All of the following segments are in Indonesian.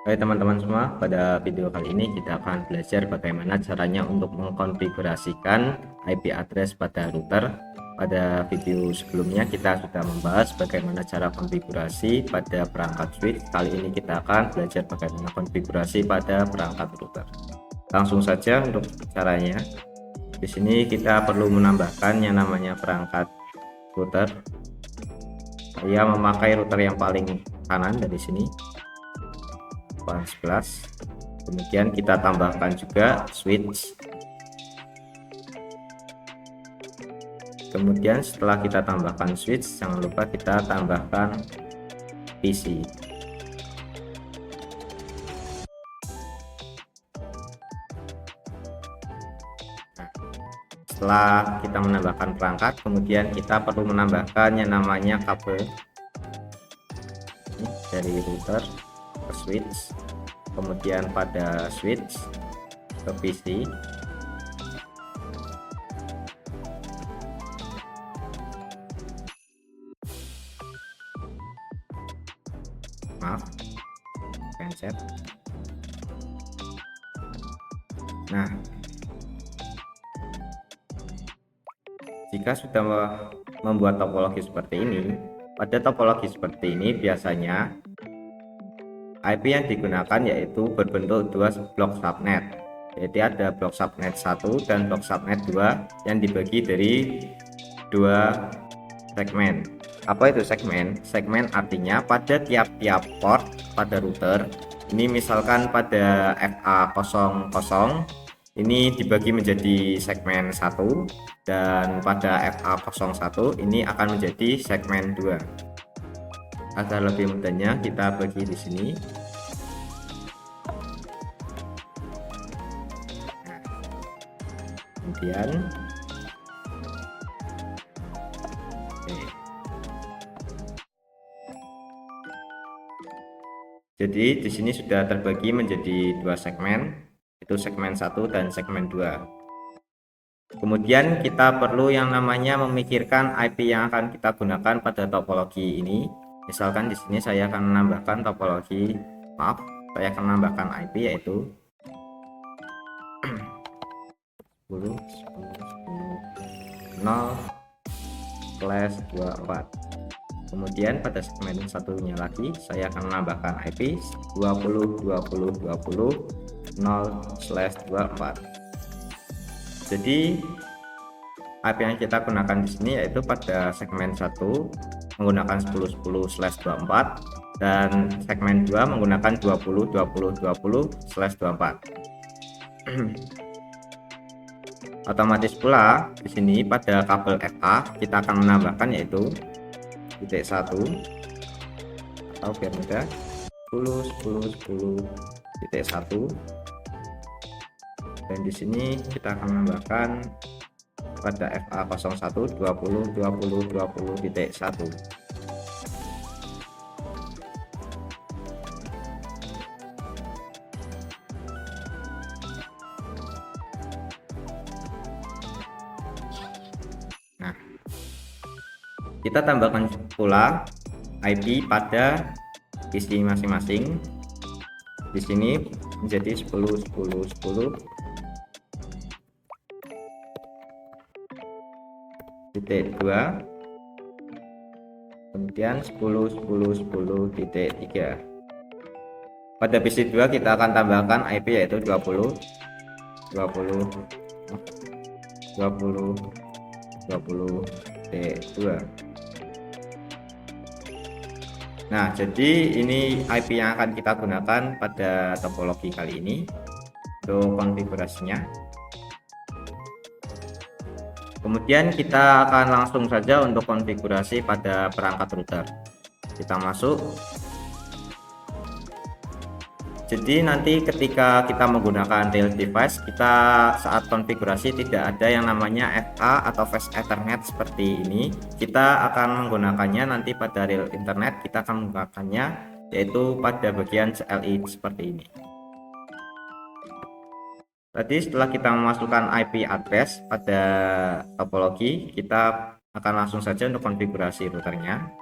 Hai teman-teman semua, pada video kali ini kita akan belajar bagaimana caranya untuk mengkonfigurasikan IP address pada router. Pada video sebelumnya kita sudah membahas bagaimana cara konfigurasi pada perangkat switch. Kali ini kita akan belajar bagaimana konfigurasi pada perangkat router. Langsung saja untuk caranya. Di sini kita perlu menambahkan yang namanya perangkat router. Saya memakai router yang paling kanan dari sini. 11. Kemudian kita tambahkan juga switch. Kemudian setelah kita tambahkan switch, jangan lupa kita tambahkan PC. Setelah kita menambahkan perangkat, kemudian kita perlu menambahkan yang namanya kabel dari router ke switch, kemudian pada switch ke PC. Maaf, pencet. Nah, jika sudah membuat topologi seperti ini, pada topologi seperti ini biasanya IP yang digunakan yaitu berbentuk dua blok subnet. Jadi ada blok subnet 1 dan blok subnet 2 yang dibagi dari dua segmen. Apa itu segmen? Segmen artinya pada tiap-tiap port pada router. Ini misalkan pada FA00 ini dibagi menjadi segmen 1 dan pada FA01 ini akan menjadi segmen 2. Agar lebih mudahnya kita bagi di sini. Kemudian jadi di sini sudah terbagi menjadi dua segmen, itu segmen 1 dan segmen 2. Kemudian kita perlu yang namanya memikirkan IP yang akan kita gunakan pada topologi ini. Misalkan di sini saya akan menambahkan topologi, saya akan menambahkan IP yaitu 10.10.0/24. Kemudian pada segmen satunya lagi saya akan menambahkan IP 20.20.20/24. Jadi IP yang kita gunakan di sini yaitu pada segmen 1 menggunakan 10.10/24 dan segmen 2 menggunakan 20.20.20/24. Otomatis pula di sini pada kabel FA kita akan menambahkan yaitu titik 1 atau biar mudah 10.10.10.1, dan di sini kita akan menambahkan pada FA01 20.20.20.1. Nah, kita tambahkan pula IP pada PC masing-masing. Di sini menjadi 10.10.10.2, kemudian 10.10.10.3. Pada PC 2 kita akan tambahkan IP yaitu 20.20.20.2. Nah, jadi ini IP yang akan kita gunakan pada topologi kali ini untuk konfigurasinya. Kemudian kita akan langsung saja untuk konfigurasi pada perangkat router. Kita masuk. Jadi nanti ketika kita menggunakan real device, kita saat konfigurasi tidak ada yang namanya FA atau Fast Ethernet seperti ini. Kita akan menggunakannya nanti pada real internet, kita akan menggunakannya yaitu pada bagian CLI seperti ini. Tadi setelah kita memasukkan IP address pada topologi, kita akan langsung saja untuk konfigurasi routernya.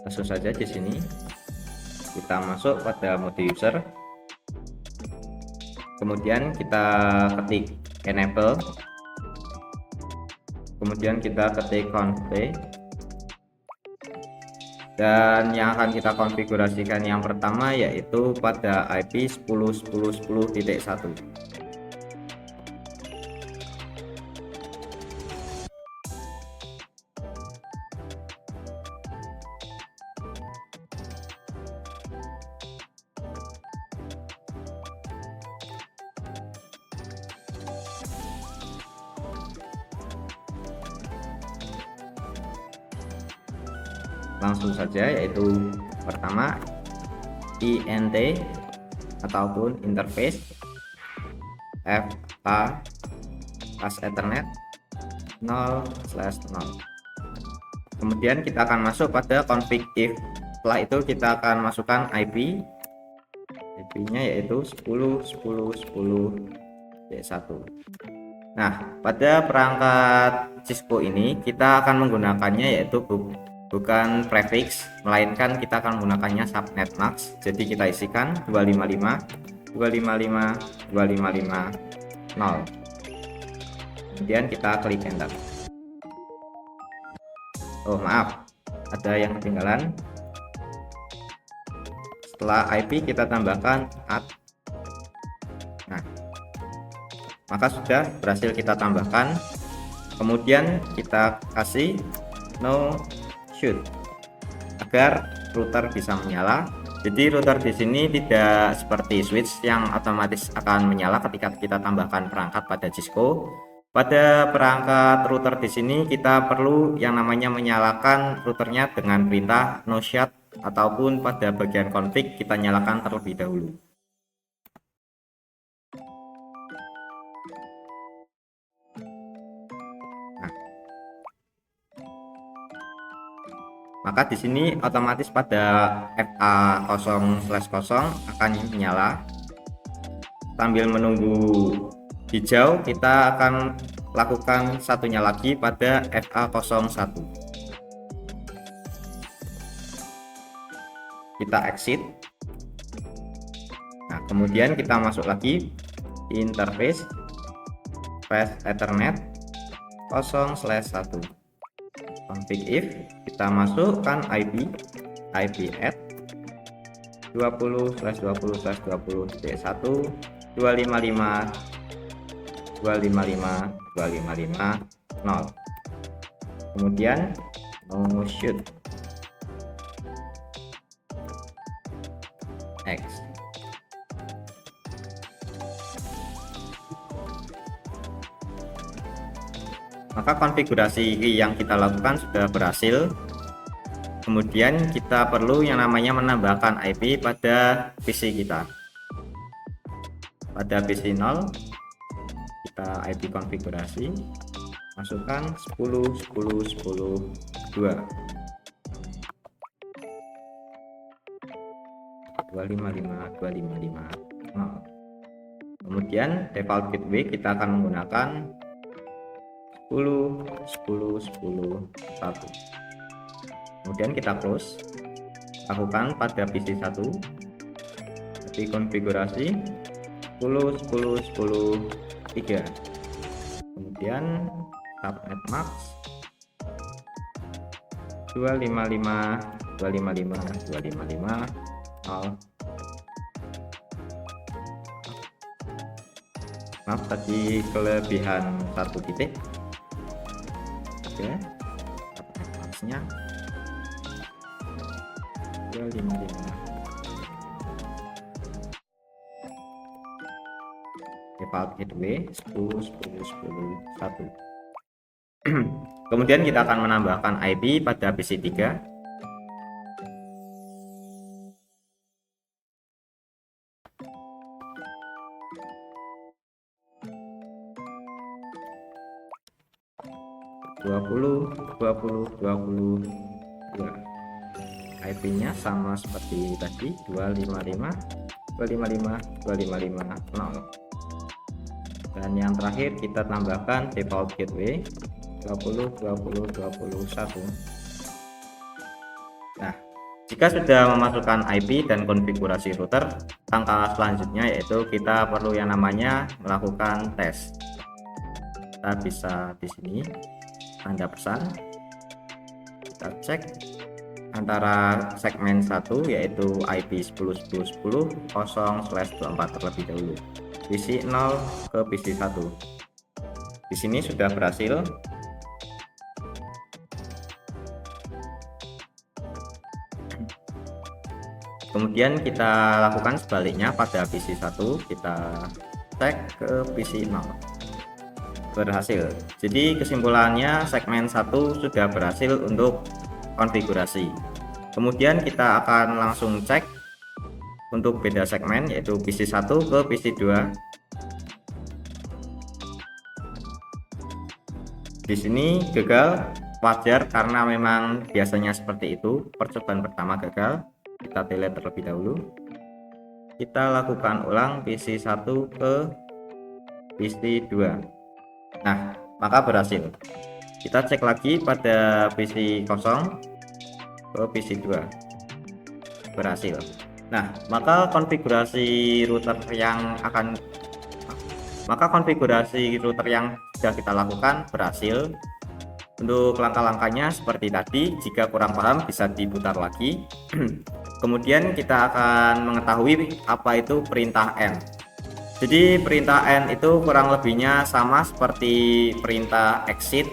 Langsung saja di sini kita masuk pada mode user, kemudian kita ketik enable, kemudian kita ketik config, dan yang akan kita konfigurasikan yang pertama yaitu pada IP 10.10.10.1. Langsung saja, yaitu pertama int ataupun interface FA pas Ethernet 0/0. Kemudian kita akan masuk pada config if. Setelah itu kita akan masukkan IP-nya yaitu 10.10.10.1. Nah, pada perangkat Cisco ini kita akan menggunakannya yaitu bukan prefix, melainkan kita akan menggunakannya subnet max. Jadi kita isikan 255.255.255.0. Kemudian kita klik enter. Oh maaf, ada yang ketinggalan. Setelah IP kita tambahkan add. Nah, maka sudah berhasil kita tambahkan. Kemudian kita kasih no shoot agar router bisa menyala. Jadi router di sini tidak seperti switch yang otomatis akan menyala ketika kita tambahkan perangkat pada Cisco. Pada perangkat router di sini kita perlu yang namanya menyalakan routernya dengan perintah no shut, ataupun pada bagian config kita nyalakan terlebih dahulu. Maka di sini otomatis pada FA 0/0 akan menyala. Sambil menunggu hijau, kita akan lakukan satunya lagi pada FA 01. Kita exit. Nah, kemudian kita masuk lagi interface pas Ethernet 0/1. Config if, kita masukkan IP add 20/20/20.1 255.255.255.0. Kemudian no shoot X. Maka konfigurasi yang kita lakukan sudah berhasil. Kemudian kita perlu yang namanya menambahkan IP pada PC kita. Pada PC 0 kita IP konfigurasi, masukkan 10.10.10.2 255.255.0. Kemudian default gateway kita akan menggunakan 10.10.10.1. Kemudian kita close, lakukan pada PC 1, jadi konfigurasi 10.10.10.3. Kemudian subnet max 255.255.255.0. Maaf, tadi kelebihan satu titik. Oke, subnet maxnya 255. Default gateway 10.10.10.1. Kemudian kita akan menambahkan IP pada PC 3. IP-nya sama seperti tadi 255.255.255.0. Dan yang terakhir kita tambahkan default gateway 20.20.21. Nah, Jika sudah memasukkan IP dan konfigurasi router, langkah selanjutnya yaitu kita perlu yang namanya melakukan tes. Kita bisa di sini tanda pesan, kita cek antara segmen 1 yaitu IP 10.10.10.0/24 terlebih dahulu, PC 0 ke PC 1. Di sini sudah berhasil. Kemudian kita lakukan sebaliknya pada PC 1, kita cek ke PC 0. Berhasil. Jadi kesimpulannya segmen 1 sudah berhasil untuk konfigurasi. Kemudian kita akan langsung cek untuk beda segmen yaitu PC 1 ke PC 2. Di sini gagal, wajar karena memang biasanya seperti itu. Percobaan pertama gagal. Kita delete terlebih dahulu. Kita lakukan ulang PC 1 ke PC 2. Nah, maka berhasil. Kita cek lagi pada PC 0 ke PC 2. Berhasil. Nah, maka konfigurasi router yang sudah kita lakukan berhasil. Untuk langkah-langkahnya seperti tadi, jika kurang paham bisa diputar lagi. Kemudian kita akan mengetahui apa itu perintah N. Jadi perintah N itu kurang lebihnya sama seperti perintah exit,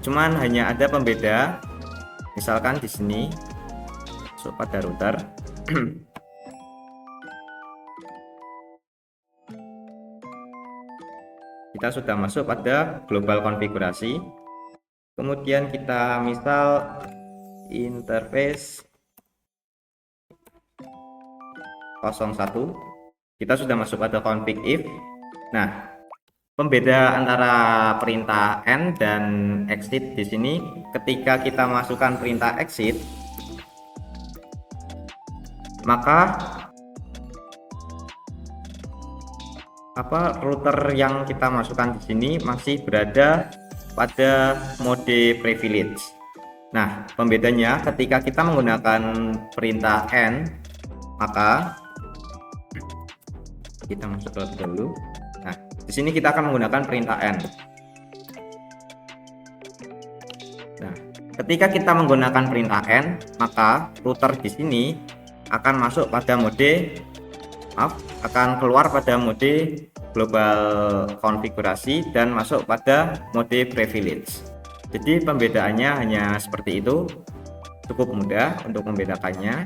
cuman hanya ada pembeda. Misalkan di sini masuk pada router. Kita sudah masuk pada global konfigurasi. Kemudian kita misal interface 01. Kita sudah masuk pada config if. Nah, pembeda antara perintah N dan exit di sini, ketika kita masukkan perintah exit, maka router yang kita masukkan di sini masih berada pada mode privilege. Nah, pembedanya ketika kita menggunakan perintah N, maka kita masuk terlebih dahulu. Nah, di sini kita akan menggunakan perintah N. Nah, ketika kita menggunakan perintah N, maka router di sini akan masuk pada akan keluar pada mode global konfigurasi dan masuk pada mode privilege. Jadi pembedaannya hanya seperti itu. Cukup mudah untuk membedakannya.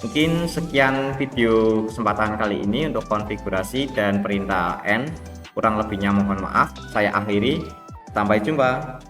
Mungkin sekian video kesempatan kali ini untuk konfigurasi dan perintah N. Kurang lebihnya mohon maaf. Saya akhiri. Sampai jumpa.